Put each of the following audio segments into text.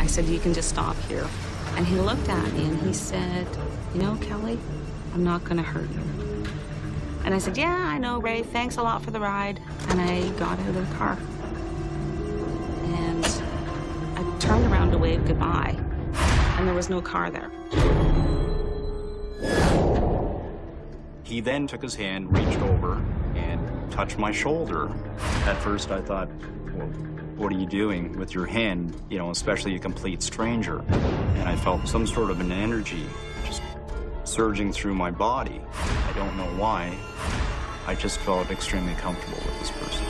I said, you can just stop here. And he looked at me and he said, you know, Kelly, I'm not gonna hurt you. And I said, yeah, I know, Ray, thanks a lot for the ride. And I got out of the car. And I turned around to wave goodbye, and there was no car there. He then took his hand, reached over, and touched my shoulder. At first I thought, well, what are you doing with your hand, you know, especially a complete stranger? And I felt some sort of an energy just surging through my body. I don't know why. I just felt extremely comfortable with this person.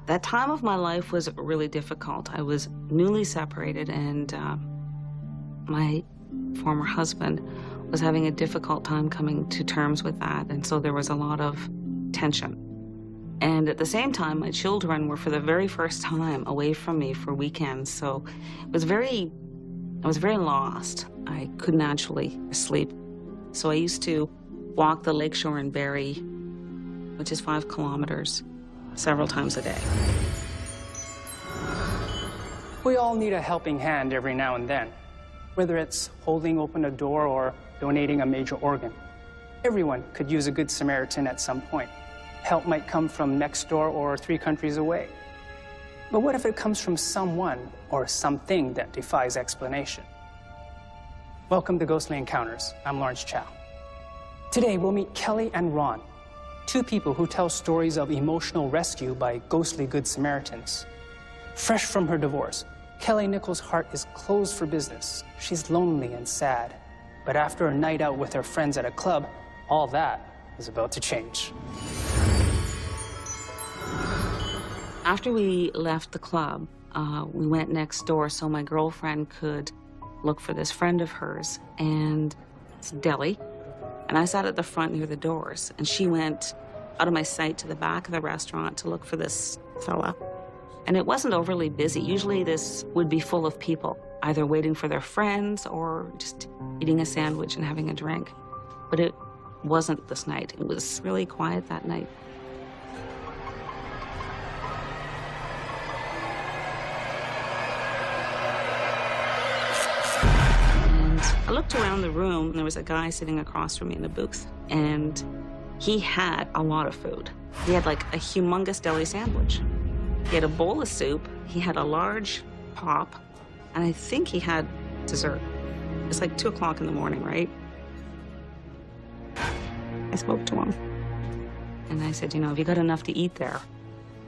That time of my life was really difficult. I was newly separated, and my former husband was having a difficult time coming to terms with that, and so there was a lot of tension. And at the same time, my children were for the very first time away from me for weekends, so I was very lost. I couldn't actually sleep. So I used to walk the lakeshore in Barrie, which is 5 kilometers, several times a day. We all need a helping hand every now and then, whether it's holding open a door or donating a major organ. Everyone could use a good Samaritan at some point. Help might come from next door or 3 countries away. But what if it comes from someone or something that defies explanation? Welcome to Ghostly Encounters. I'm Lawrence Chow. Today we'll meet Kelly and Ron, 2 people who tell stories of emotional rescue by ghostly good Samaritans. Fresh from her divorce, Kelly Nichols' heart is closed for business. She's lonely and sad. But after a night out with her friends at a club, all that is about to change. After we left the club, we went next door so my girlfriend could look for this friend of hers, and it's a deli. And I sat at the front near the doors, and she went out of my sight to the back of the restaurant to look for this fella. And it wasn't overly busy. Usually this would be full of people, either waiting for their friends or just eating a sandwich and having a drink. But it wasn't this night. It was really quiet that night. I looked around the room, and there was a guy sitting across from me in a booth, and he had a lot of food. He had like a humongous deli sandwich. He had a bowl of soup, he had a large pop, and I think he had dessert. It's like 2 o'clock in the morning, right? I spoke to him, and I said, you know, have you got enough to eat there?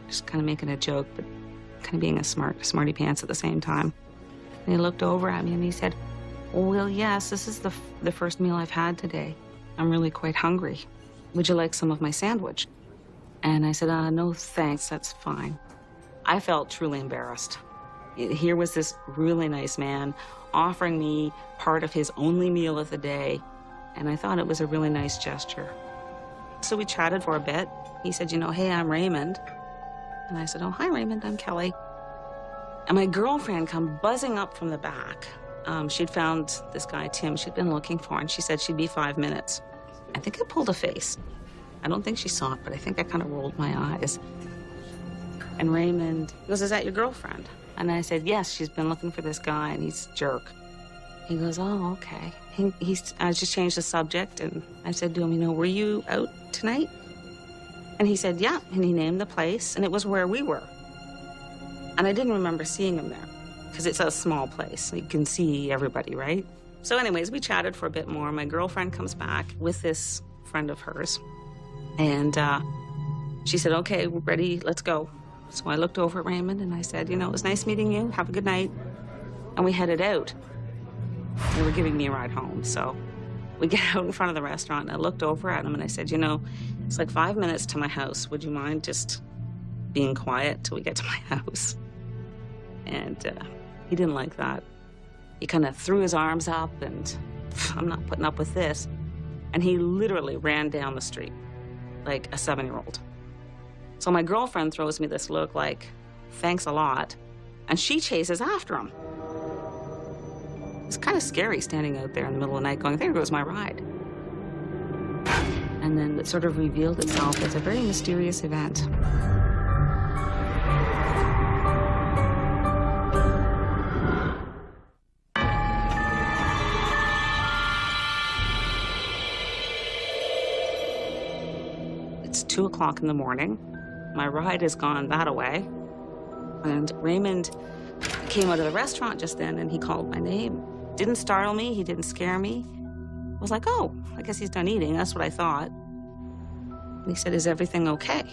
Just kind of making a joke, but kind of being a smarty pants at the same time. And he looked over at me and he said, well, yes, this is the first meal I've had today. I'm really quite hungry. Would you like some of my sandwich? And I said, no, thanks, that's fine. I felt truly embarrassed. Here was this really nice man offering me part of his only meal of the day, and I thought it was a really nice gesture. So we chatted for a bit. He said, you know, hey, I'm Raymond. And I said, oh, hi, Raymond, I'm Kelly. And my girlfriend come buzzing up from the back. She'd found this guy, Tim, she'd been looking for, and she said she'd be 5 minutes. I think I pulled a face. I don't think she saw it, but I think I kind of rolled my eyes. And Raymond goes, is that your girlfriend? And I said, yes, she's been looking for this guy, and he's a jerk. He goes, oh, okay. I just changed the subject, and I said to him, you know, were you out tonight? And he said, yeah, and he named the place, and it was where we were. And I didn't remember seeing him there, because it's a small place, so you can see everybody, right? So anyways, we chatted for a bit more. My girlfriend comes back with this friend of hers, and she said, okay, we're ready, let's go. So I looked over at Raymond and I said, you know, it was nice meeting you, have a good night. And we headed out. They were giving me a ride home, so we get out in front of the restaurant, and I looked over at him and I said, you know, it's like 5 minutes to my house. Would you mind just being quiet till we get to my house? And He didn't like that. He kind of threw his arms up and, I'm not putting up with this. And he literally ran down the street like a 7-year-old. So my girlfriend throws me this look like, thanks a lot, and she chases after him. It's kind of scary standing out there in the middle of the night going, there goes my ride. And then it sort of revealed itself as a very mysterious event. It's 2 o'clock in the morning. My ride has gone that way. And Raymond came out of the restaurant just then and he called my name. Didn't startle me, he didn't scare me. I was like, oh, I guess he's done eating. That's what I thought. And he said, is everything okay?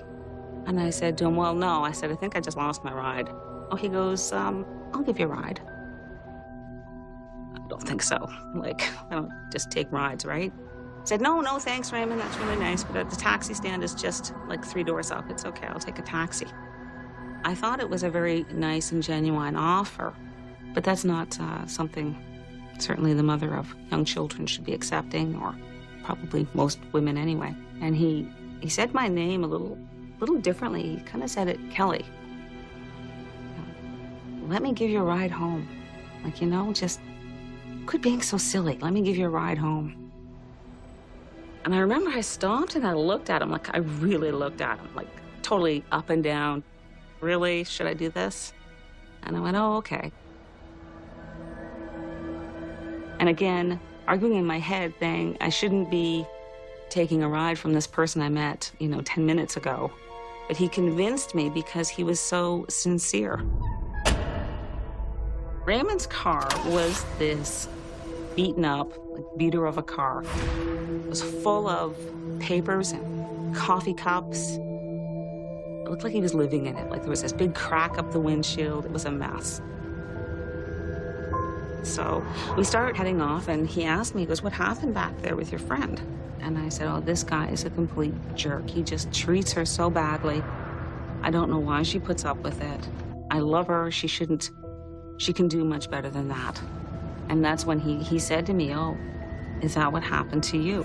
And I said to him, well, no. I said, I think I just lost my ride. Oh, he goes, I'll give you a ride. I don't think so. Like, I don't just take rides, right? I said, no, thanks, Raymond. That's really nice. But the taxi stand is just like 3 doors up. It's okay, I'll take a taxi. I thought it was a very nice and genuine offer, but that's not something certainly the mother of young children should be accepting, or probably most women anyway. And he said my name a little differently. He kind of said it, Kelly. Let me give you a ride home. Like, just quit being so silly. Let me give you a ride home. And I remember I stopped and I looked at him, like I really looked at him, like totally up and down. Really? Should I do this? And I went, oh, okay. And again, arguing in my head, saying I shouldn't be taking a ride from this person I met, 10 minutes ago. But he convinced me because he was so sincere. Raymond's car was this beaten up, like, beater of a car. It was full of papers and coffee cups. It looked like he was living in it. Like there was this big crack up the windshield. It was a mess. So we started heading off and he asked me, he goes, what happened back there with your friend? And I said, oh, this guy is a complete jerk. He just treats her so badly. I don't know why she puts up with it. I love her. She can do much better than that. And that's when he said to me, oh, is that what happened to you?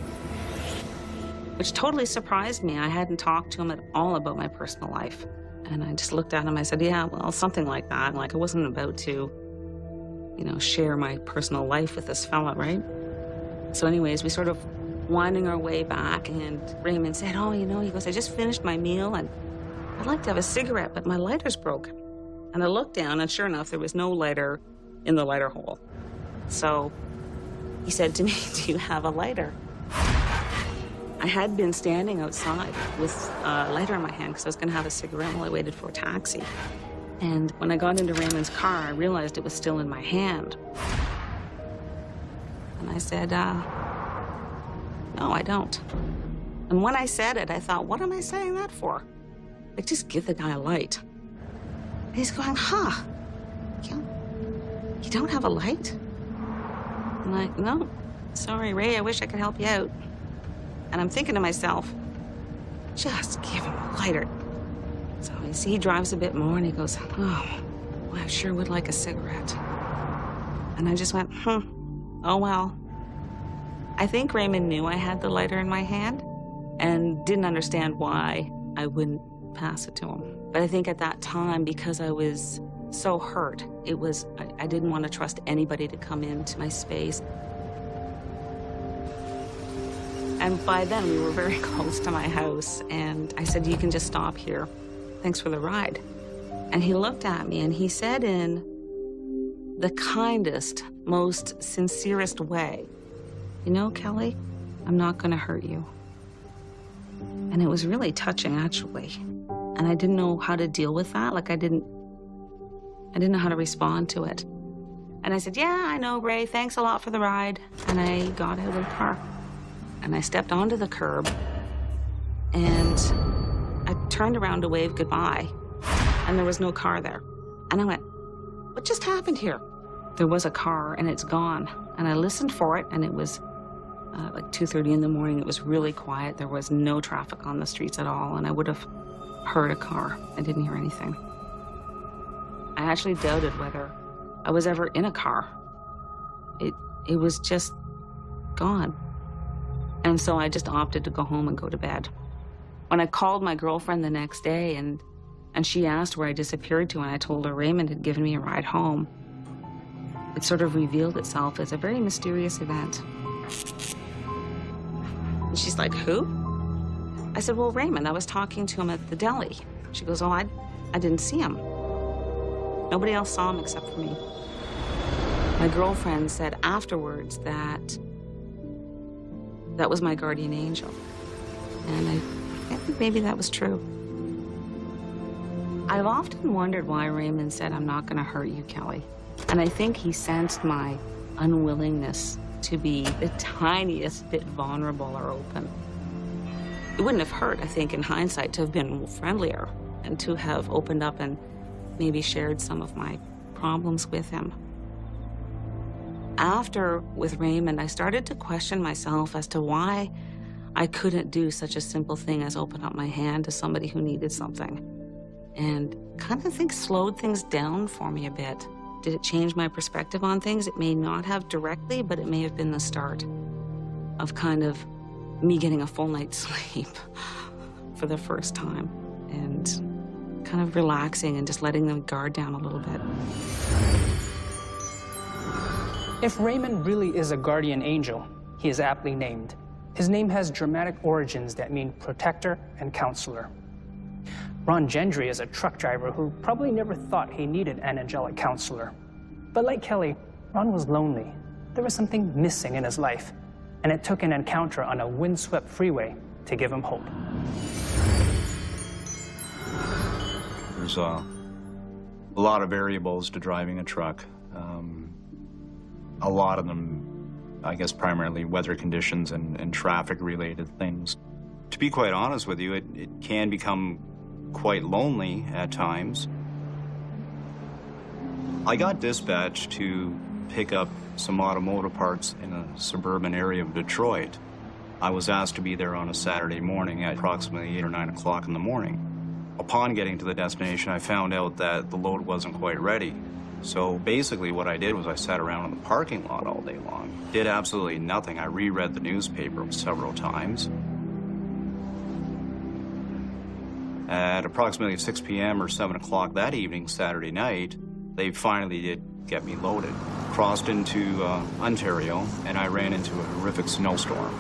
Which totally surprised me. I hadn't talked to him at all about my personal life. And I just looked at him, I said, yeah, well, something like that. Like I wasn't about to, share my personal life with this fella, right? So anyways, we sort of winding our way back and Raymond said, oh, he goes, I just finished my meal and I'd like to have a cigarette, but my lighter's broken. And I looked down and sure enough, there was no lighter in the lighter hole. So he said to me, do you have a lighter? I had been standing outside with a lighter in my hand because I was going to have a cigarette while I waited for a taxi. And when I got into Raymond's car, I realized it was still in my hand. And I said, no, I don't. And when I said it, I thought, what am I saying that for? Like, just give the guy a light. And he's going, you don't have a light? I'm like, no, sorry, Ray, I wish I could help you out. And I'm thinking to myself, just give him a lighter. So you see, he drives a bit more and he goes, oh, well, I sure would like a cigarette. And I just went, oh, well. I think Raymond knew I had the lighter in my hand and didn't understand why I wouldn't pass it to him. But I think at that time, because I was so hurt, I didn't want to trust anybody to come into my space. And by then, we were very close to my house, and I said, you can just stop here. Thanks for the ride. And he looked at me, and he said in the kindest, most sincerest way, Kelly, I'm not going to hurt you. And it was really touching, actually. And I didn't know how to deal with that. Like, I didn't know how to respond to it. And I said, yeah, I know, Ray, thanks a lot for the ride. And I got out of the car. And I stepped onto the curb, and I turned around to wave goodbye, and there was no car there. And I went, what just happened here? There was a car, and it's gone. And I listened for it, and it was like 2:30 in the morning. It was really quiet. There was no traffic on the streets at all, and I would have heard a car. I didn't hear anything. I actually doubted whether I was ever in a car. It was just gone. And so I just opted to go home and go to bed. When I called my girlfriend the next day and she asked where I disappeared to, and I told her Raymond had given me a ride home, it sort of revealed itself as a very mysterious event. And she's like, who? I said, well, Raymond, I was talking to him at the deli. She goes, oh, I didn't see him. Nobody else saw him except for me. My girlfriend said afterwards that was my guardian angel. And I think maybe that was true. I've often wondered why Raymond said, I'm not gonna hurt you, Kelly. And I think he sensed my unwillingness to be the tiniest bit vulnerable or open. It wouldn't have hurt, I think, in hindsight, to have been friendlier and to have opened up and maybe shared some of my problems with him. After, with Raymond, I started to question myself as to why I couldn't do such a simple thing as open up my hand to somebody who needed something. And kind of think slowed things down for me a bit. Did it change my perspective on things? It may not have directly, but it may have been the start of kind of me getting a full night's sleep for the first time and kind of relaxing and just letting the guard down a little bit. If Raymond really is a guardian angel, he is aptly named. His name has dramatic origins that mean protector and counselor. Ron Gendry is a truck driver who probably never thought he needed an angelic counselor. But like Kelly, Ron was lonely. There was something missing in his life, and it took an encounter on a windswept freeway to give him hope. There's a lot of variables to driving a truck. A lot of them, I guess, primarily weather conditions and traffic-related things. To be quite honest with you, it can become quite lonely at times. I got dispatched to pick up some automotive parts in a suburban area of Detroit. I was asked to be there on a Saturday morning at approximately 8 or 9 o'clock in the morning. Upon getting to the destination, I found out that the load wasn't quite ready. So basically what I did was I sat around in the parking lot all day long. Did absolutely nothing. I reread the newspaper several times. At approximately 6 p.m. or 7 o'clock that evening, Saturday night, they finally did get me loaded. Crossed into Ontario, and I ran into a horrific snowstorm.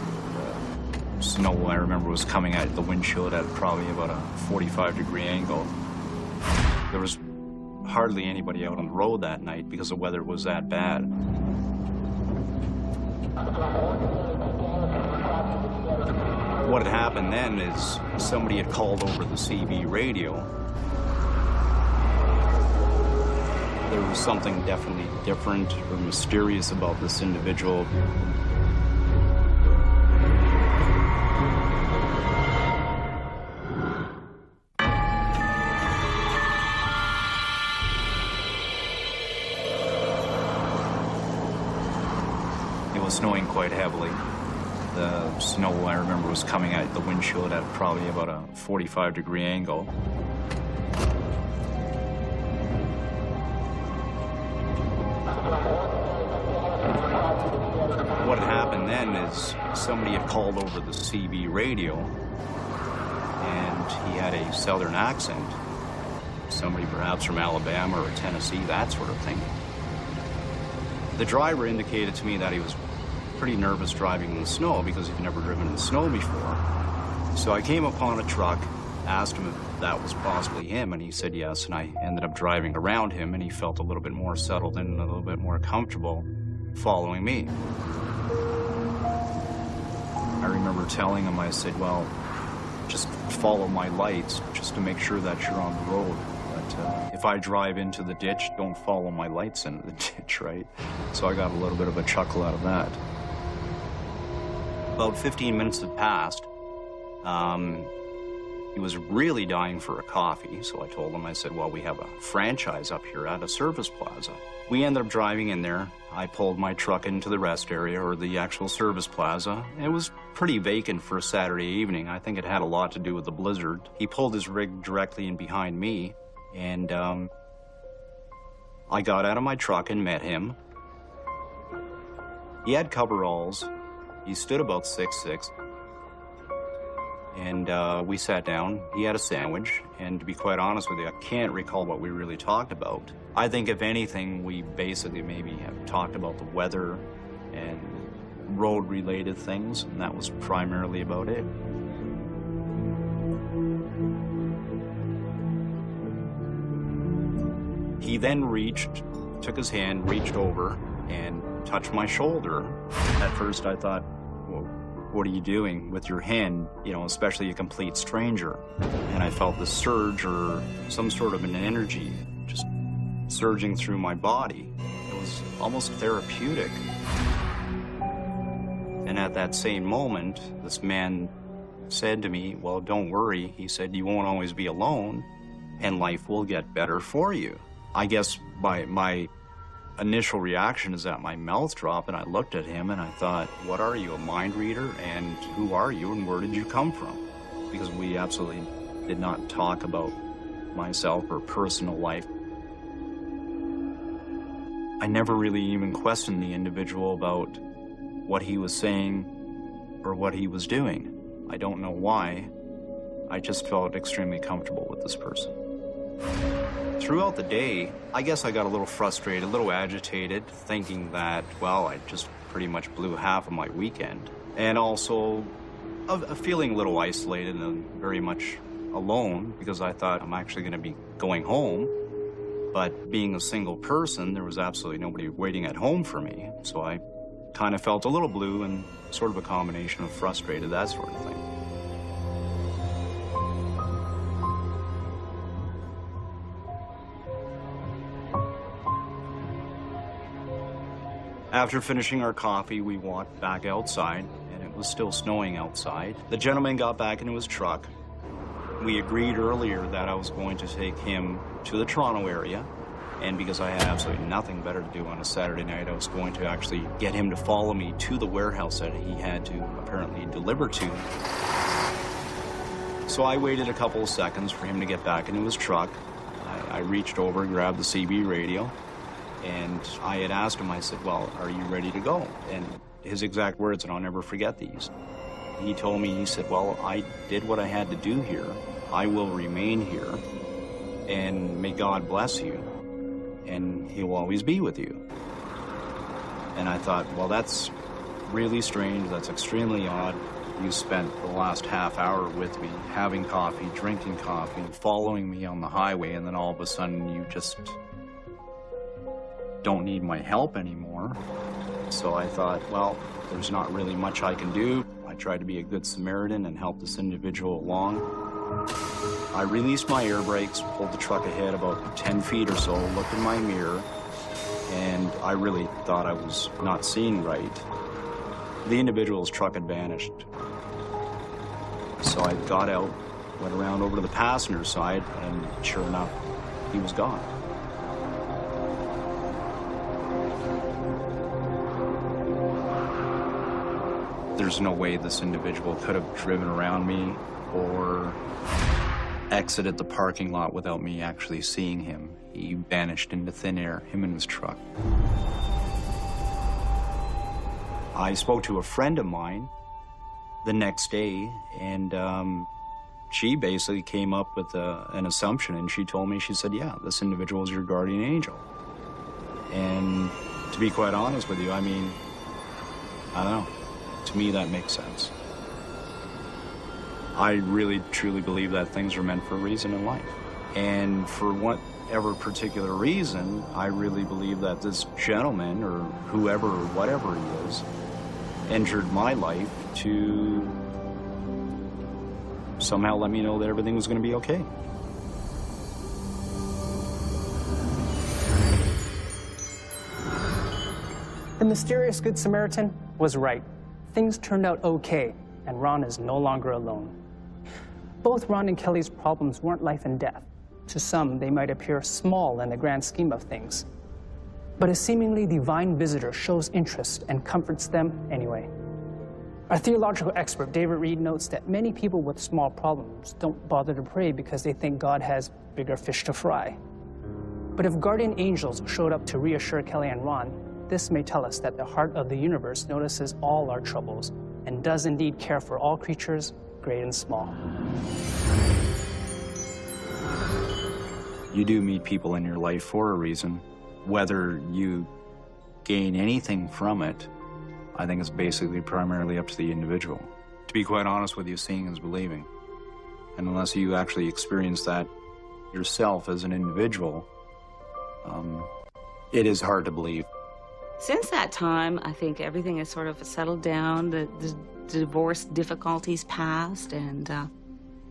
Snow, I remember, was coming at the windshield at probably about a 45-degree angle. There was hardly anybody out on the road that night because the weather was that bad. What had happened then is somebody had called over the CB radio. There was something definitely different or mysterious about this individual. It was snowing quite heavily. The snow, I remember, was coming at the windshield at probably about a 45-degree angle. What had happened then is somebody had called over the CB radio, and he had a southern accent. Somebody perhaps from Alabama or Tennessee, that sort of thing. The driver indicated to me that he was pretty nervous driving in the snow because he'd never driven in the snow before. So I came upon a truck, asked him if that was possibly him, and he said yes, and I ended up driving around him, and he felt a little bit more settled in and a little bit more comfortable following me. I remember telling him, I said, well, just follow my lights just to make sure that you're on the road. But if I drive into the ditch, don't follow my lights into the ditch, right? So I got a little bit of a chuckle out of that. About 15 minutes had passed. He was really dying for a coffee, so I told him, I said, well, we have a franchise up here at a service plaza. We ended up driving in there. I pulled my truck into the rest area, or the actual service plaza. It was pretty vacant for a Saturday evening. I think it had a lot to do with the blizzard. He pulled his rig directly in behind me, and I got out of my truck and met him. He had coveralls. He stood about 6'6". And we sat down. He had a sandwich. And to be quite honest with you, I can't recall what we really talked about. I think if anything, we basically maybe have talked about the weather and road-related things, and that was primarily about it. He then took his hand, reached over, and touched my shoulder. At first I thought, well, what are you doing with your hand, especially a complete stranger? And I felt this surge or some sort of an energy just surging through my body. It was almost therapeutic. And at that same moment, this man said to me, well, don't worry. He said, you won't always be alone, and life will get better for you. I guess my initial reaction is that my mouth dropped, and I looked at him and I thought, what are you, a mind reader? And who are you, and where did you come from? Because we absolutely did not talk about myself or personal life. I never really even questioned the individual about what he was saying or what he was doing. I don't know why. I just felt extremely comfortable with this person. Throughout the day, I guess I got a little frustrated, a little agitated, thinking that, well, I just pretty much blew half of my weekend. And also feeling a little isolated and very much alone, because I thought I'm actually going to be going home. But being a single person, there was absolutely nobody waiting at home for me. So I kind of felt a little blue and sort of a combination of frustrated, that sort of thing. After finishing our coffee, we walked back outside, and it was still snowing outside. The gentleman got back into his truck. We agreed earlier that I was going to take him to the Toronto area, and because I had absolutely nothing better to do on a Saturday night, I was going to actually get him to follow me to the warehouse that he had to apparently deliver to. So I waited a couple of seconds for him to get back into his truck. I reached over and grabbed the CB radio, and I had asked him, I said, well, are you ready to go? And his exact words, and I'll never forget these. He told me, he said, well, I did what I had to do here. I will remain here, and may God bless you, and he will always be with you. And I thought, well, that's really strange. That's extremely odd. You spent the last half hour with me, having coffee, drinking coffee, following me on the highway, and then all of a sudden you just don't need my help anymore. So I thought, well, there's not really much I can do. I tried to be a good Samaritan and help this individual along. I released my air brakes, pulled the truck ahead about 10 feet or so, looked in my mirror, and I really thought I was not seeing right. The individual's truck had vanished. So I got out, went around over to the passenger side, and sure enough, he was gone. There's no way this individual could have driven around me or exited the parking lot without me actually seeing him. He vanished into thin air, him and his truck. I spoke to a friend of mine the next day, and she basically came up with an assumption, and she told me, she said, yeah, this individual is your guardian angel. And to be quite honest with you, I mean, I don't know. To me, that makes sense. I really, truly believe that things are meant for a reason in life. And for whatever particular reason, I really believe that this gentleman, or whoever, or whatever he is, entered my life to somehow let me know that everything was going to be okay. The mysterious Good Samaritan was right. Things turned out okay, and Ron is no longer alone. Both Ron and Kelly's problems weren't life and death. To some, they might appear small in the grand scheme of things. But a seemingly divine visitor shows interest and comforts them anyway. Our theological expert, David Reed, notes that many people with small problems don't bother to pray because they think God has bigger fish to fry. But if guardian angels showed up to reassure Kelly and Ron, this may tell us that the heart of the universe notices all our troubles and does indeed care for all creatures, great and small. You do meet people in your life for a reason. Whether you gain anything from it, I think is basically primarily up to the individual. To be quite honest with you, seeing is believing. And unless you actually experience that yourself as an individual, it is hard to believe. Since that time, I think everything has sort of settled down. The divorce difficulties passed, and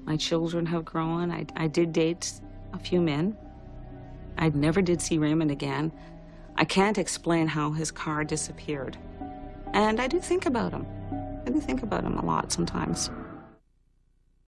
my children have grown. I did date a few men. I never did see Raymond again. I can't explain how his car disappeared. And I do think about him. I do think about him a lot sometimes.